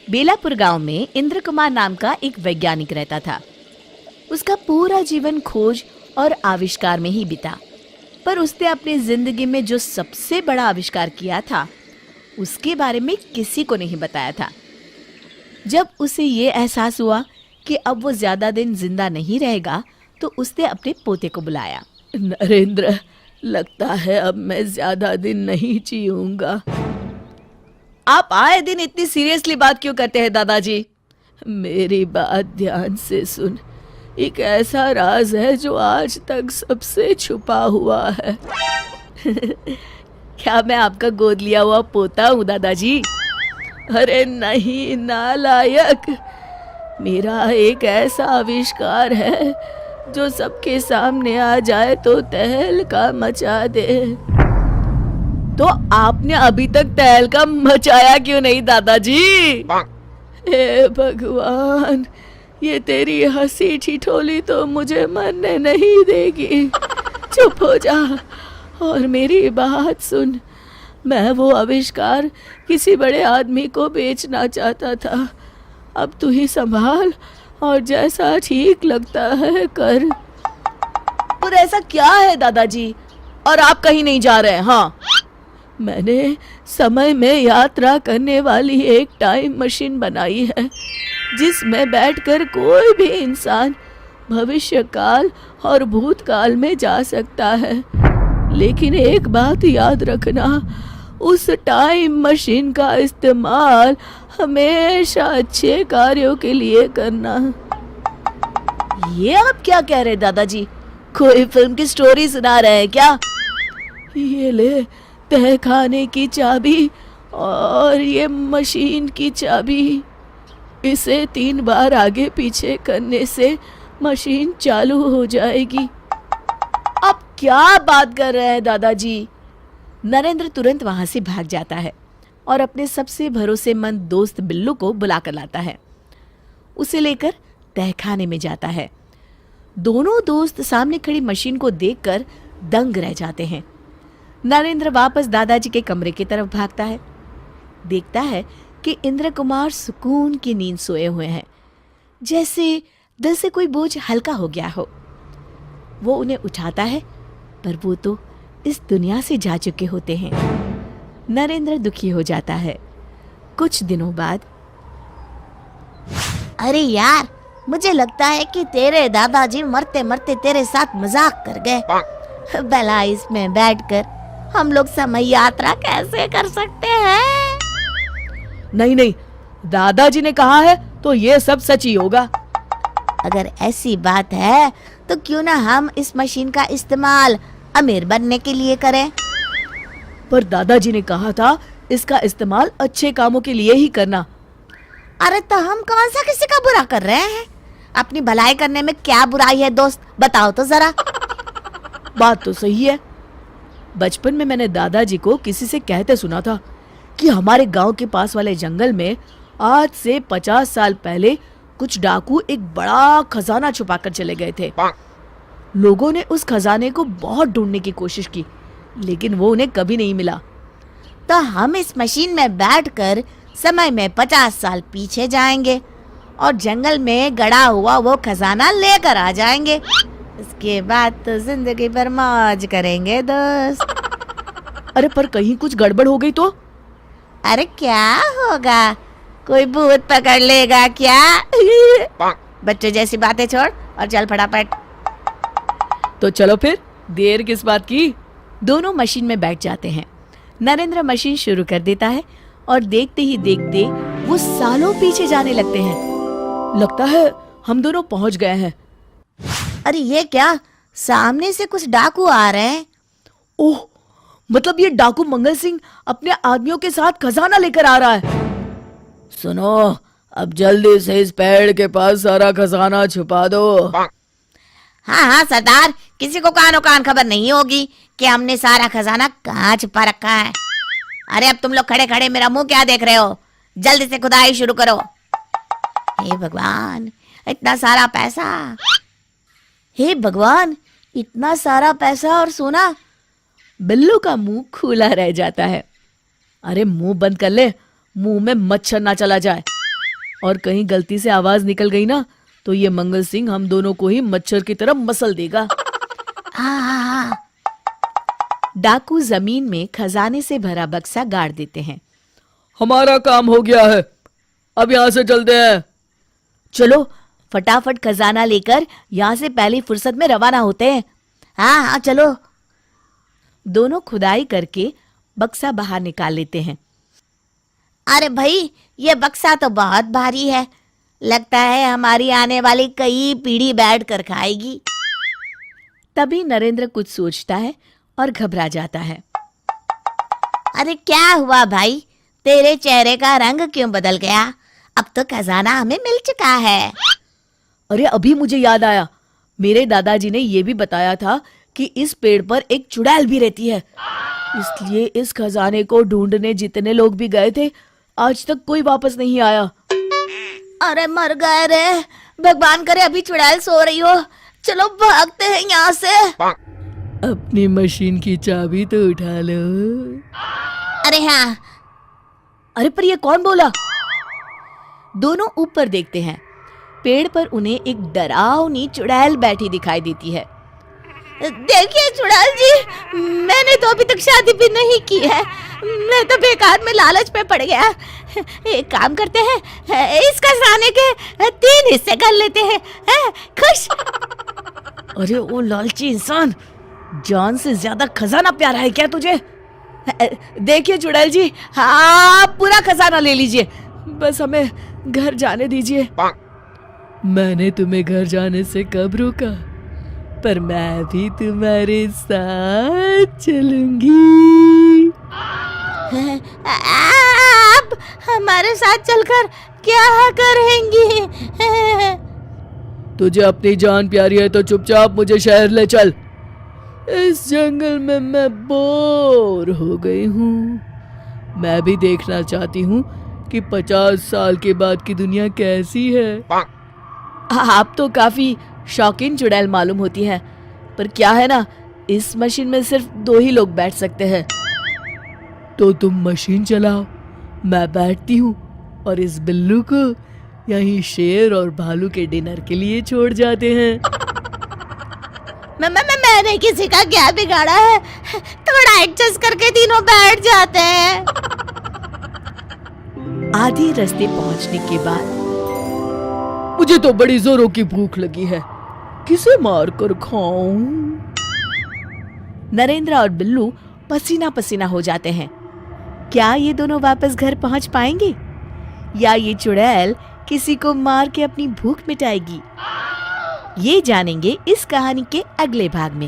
बेलापुर गांव में इंद्र कुमार नाम का एक वैज्ञानिक रहता था। उसका पूरा जीवन खोज और आविष्कार में ही बीता, पर उसने अपनी जिंदगी में जो सबसे बड़ा आविष्कार किया था उसके बारे में किसी को नहीं बताया था। जब उसे ये एहसास हुआ कि अब वो ज्यादा दिन जिंदा नहीं रहेगा तो उसने अपने पोते को बुलाया। नरेंद्र, लगता है अब मैं ज्यादा दिन नहीं जीऊंगा। आप आए दिन इतनी सीरियसली बात क्यों करते हैं दादाजी? मेरी बात ध्यान से सुन। एक ऐसा राज है जो आज तक सबसे छुपा हुआ है। क्या मैं आपका गोद लिया हुआ पोता हूँ दादाजी? अरे नहीं नालायक, मेरा एक ऐसा आविष्कार है जो सबके सामने आ जाए तो तहलका मचा दे। तो आपने अभी तक तहलका मचाया क्यों नहीं दादाजी? हे भगवान, ये तेरी हंसी ठिठोली तो मुझे मरने नहीं देगी। चुप हो जा और मेरी बात सुन। मैं वो आविष्कार किसी बड़े आदमी को बेचना चाहता था। अब तू ही संभाल और जैसा ठीक लगता है कर। पर ऐसा क्या है दादाजी? और आप कहीं नहीं जा रहे हैं? हाँ, मैंने समय में यात्रा करने वाली एक टाइम मशीन बनाई है जिसमें बैठकर कोई भी इंसान भविष्य काल और भूतकाल में जा सकता है। लेकिन एक बात याद रखना, उस टाइम मशीन का इस्तेमाल हमेशा अच्छे कार्यों के लिए करना। ये आप क्या कह रहे हैं दादाजी? कोई फिल्म की स्टोरी सुना रहे हैं क्या? ये ले तहखाने की चाबी और ये मशीन की चाबी। इसे 3 बार आगे पीछे करने से मशीन चालू हो जाएगी। आप क्या बात कर रहे हैं दादाजी? नरेंद्र तुरंत वहां से भाग जाता है और अपने सबसे भरोसेमंद दोस्त बिल्लू को बुला कर लाता है। उसे लेकर तहखाने में जाता है। दोनों दोस्त सामने खड़ी मशीन को देखकर दंग रह जाते हैं। नरेंद्र वापस दादाजी के कमरे की तरफ भागता है। देखता है कि इंद्र कुमार सुकून की नींद सोए हुए हैं, जैसे दिल से कोई बोझ हल्का हो गया हो। वो उन्हें उठाता है, पर वो तो इस दुनिया से जा चुके होते हैं। नरेंद्र दुखी हो जाता है। कुछ दिनों बाद, अरे यार, मुझे लगता है कि तेरे दादाजी मरते मरते तेरे साथ मजाक कर गए। भला इसमें बैठकर हम लोग समय यात्रा कैसे कर सकते हैं? नहीं नहीं, दादाजी ने कहा है तो ये सब सच ही होगा। अगर ऐसी बात है तो क्यों ना हम इस मशीन का इस्तेमाल अमीर बनने के लिए करें? पर दादाजी ने कहा था इसका इस्तेमाल अच्छे कामों के लिए ही करना। अरे तो हम कौन सा किसी का बुरा कर रहे हैं? अपनी भलाई करने में क्या बुराई है दोस्त, बताओ तो जरा। बात तो सही है। बचपन में मैंने दादाजी को किसी से कहते सुना था कि हमारे गांव के पास वाले जंगल में आज से 50 साल पहले कुछ डाकू एक बड़ा खजाना छुपाकर चले गए थे। लोगों ने उस खजाने को बहुत ढूंढने की कोशिश की, लेकिन वो उन्हें कभी नहीं मिला। तो हम इस मशीन में बैठकर समय में 50 साल पीछे जाएंगे और जंगल में गड़ा हुआ वो खजाना लेकर आ जाएंगे। इसके बाद तो जिंदगी भर मौज करेंगे दोस्त। अरे पर कहीं कुछ गड़बड़ हो गई तो? अरे क्या होगा, कोई भूत पकड़ लेगा क्या? बच्चे जैसी बातें छोड़ और चल फटाफट। तो चलो फिर, देर किस बात की? दोनों मशीन में बैठ जाते हैं। नरेंद्र मशीन शुरू कर देता है और देखते ही देखते वो सालों पीछे जाने लगते हैं। लगता है हम दोनों पहुंच गए हैं। अरे ये क्या, सामने से कुछ डाकू आ रहे हैं। ओह, मतलब ये डाकू मंगल सिंह अपने आदमियों के साथ खजाना लेकर आ रहा है। सुनो, अब जल्दी से इस पेड़ के पास सारा खजाना छुपा दो। हाँ हाँ सरदार, किसी को कानो कान खबर नहीं होगी कि हमने सारा खजाना कहाँ छुपा रखा है। अरे अब तुम लोग खड़े खड़े मेरा मुंह क्या देख रहे हो? जल्दी से खुदाई शुरू करो। हे भगवान, इतना सारा पैसा! हे भगवान, इतना सारा पैसा और सोना! बिल्लू का मुंह खुला रह जाता है। अरे मुंह बंद कर ले, मुंह में मच्छर ना चला जाए। और कहीं गलती से आवाज निकल गई ना तो ये मंगल सिंह हम दोनों को ही मच्छर की तरह मसल देगा। हाँ। डाकू जमीन में खजाने से भरा बक्सा गाड़ देते हैं। हमारा काम हो गया है, अब यहाँ से चलते हैं। चलो फटाफट खजाना लेकर यहाँ से पहली फुर्सत में रवाना होते हैं। हाँ चलो। दोनों खुदाई करके बक्सा बाहर निकाल लेते हैं। अरे भाई, ये बक्सा तो बहुत भारी है, लगता है हमारी आने वाली कई पीढ़ी बैठ कर खाएगी। तभी नरेंद्र कुछ सोचता है और घबरा जाता है। अरे क्या हुआ भाई, तेरे चेहरे का रंग क्यों बदल गया? अब तो खजाना हमें मिल चुका है। अरे अभी मुझे याद आया, मेरे दादाजी ने ये भी बताया था कि इस पेड़ पर एक चुड़ैल भी रहती है, इसलिए इस खजाने को ढूंढने जितने लोग भी गए थे आज तक कोई वापस नहीं आया। अरे मर गए रे, भगवान करे अभी चुड़ैल सो रही हो। चलो भागते हैं यहाँ से। अपनी मशीन की चाबी तो उठा लो। अरे हाँ। अरे पर ये कौन बोला? दोनों ऊपर देखते हैं। पेड़ पर उन्हें एक डरावनी चुड़ैल बैठी दिखाई देती है। देखिए चुड़ैल जी, मैंने तो अभी तक शादी भी नहीं की है, मैं तो बेकार में लालच पे पड़ गया। एक काम करते हैं, इस खजाने के 3 हिस्से कर लेते हैं, खुश? अरे ओ लालची इंसान, जान से ज्यादा खजाना प्यारा है क्या तुझे? देखिए चुड़ैल जी, हाँ पूरा खजाना ले लीजिए, बस हमें घर जाने दीजिए। मैंने तुम्हें घर जाने से कब रोका, पर मैं भी तुम्हारे साथ चलूंगी। आप हमारे साथ चलकर क्या करेंगी? तुझे अपनी जान प्यारी है तो चुपचाप मुझे शहर ले चल। इस जंगल में मैं बोर हो गई हूँ, मैं भी देखना चाहती हूँ कि 50 साल के बाद की दुनिया कैसी है। आप तो काफी शौकीन चुड़ैल मालूम होती है, पर क्या है ना, इस मशीन में सिर्फ 2 ही लोग बैठ सकते हैं। तो तुम मशीन चलाओ, मैं बैठती हूँ और इस बिल्लू को यहीं शेर और भालू के डिनर के लिए छोड़ जाते हैं। मैंने किसी का क्या बिगाड़ा है, थोड़ा एडजस्ट करके तीनों बैठ जाते हैं। आधे रास्ते पहुंचने के बाद मुझे तो बड़ी जोरों की भूख लगी है, किसे मार कर खाऊं? नरेंद्र और बिल्लू पसीना पसीना हो जाते हैं। क्या ये दोनों वापस घर पहुंच पाएंगे या ये चुड़ैल किसी को मार के अपनी भूख मिटाएगी? ये जानेंगे इस कहानी के अगले भाग में।